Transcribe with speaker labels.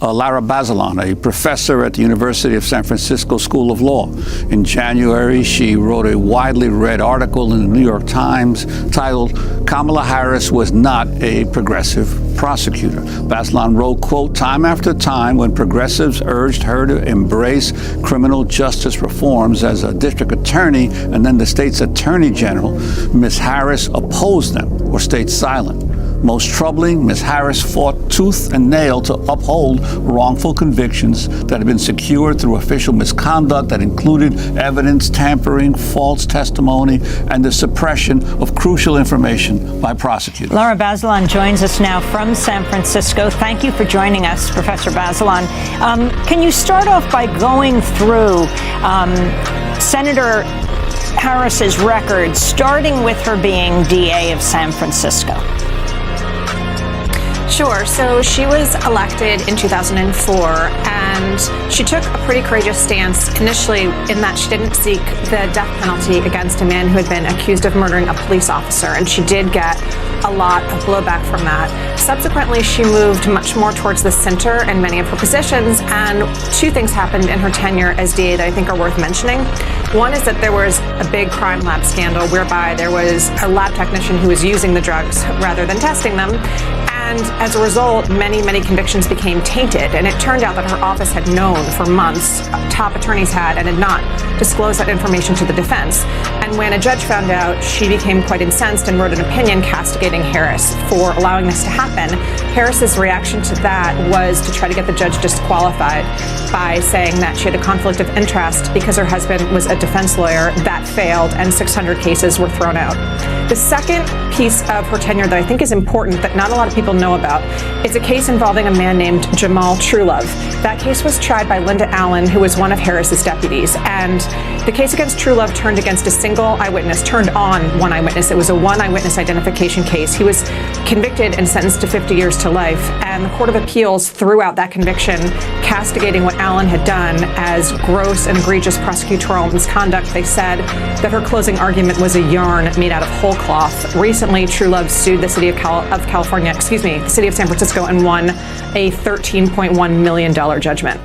Speaker 1: Lara Bazelon, a professor at the University of San Francisco School of Law. In January, she wrote a widely read article in the New York Times titled, "Kamala Harris was not a progressive prosecutor." Bazelon wrote, quote, "Time after time, when progressives urged her to embrace criminal justice reforms as a district attorney and then the state's attorney general, Ms. Harris opposed them or stayed silent. Most troubling, Ms. Harris fought tooth and nail to uphold wrongful convictions that had been secured through official misconduct that included evidence tampering, false testimony, and the suppression of crucial information by prosecutors."
Speaker 2: Lara Bazelon joins us now from San Francisco. Thank you for joining us, Professor Bazelon. Can you start off by going through Senator Harris's record, starting with her being DA of San Francisco?
Speaker 3: Sure. So she was elected in 2004, and she took a pretty courageous stance initially in that she didn't seek the death penalty against a man who had been accused of murdering a police officer, and she did get a lot of blowback from that. Subsequently, she moved much more towards the center in many of her positions, and two things happened in her tenure as DA that I think are worth mentioning. One is that there was a big crime lab scandal whereby there was a lab technician who was using the drugs rather than testing them. And as a result, many convictions became tainted. And it turned out that her office had known for months, top attorneys had, and had not disclosed that information to the defense. And when a judge found out, she became quite incensed and wrote an opinion castigating Harris for allowing this to happen. Harris's reaction to that was to try to get the judge disqualified by saying that she had a conflict of interest because her husband was a defense lawyer. That failed, and 600 cases were thrown out. The second piece of her tenure that I think is important that not a lot of people know about is a case involving a man named Jamal Truelove. That case was tried by Linda Allen, who was one of Harris's deputies. And the case against Truelove turned on one eyewitness. It was a one eyewitness identification case. He was convicted and sentenced to 50 years to life. And the Court of Appeals threw out that conviction, castigating what Allen had done as gross and egregious prosecutorial misconduct. They said that her closing argument was a yarn made out of whole cloth. Recently, Truelove sued the city of San Francisco, and won a $13.1 million judgment.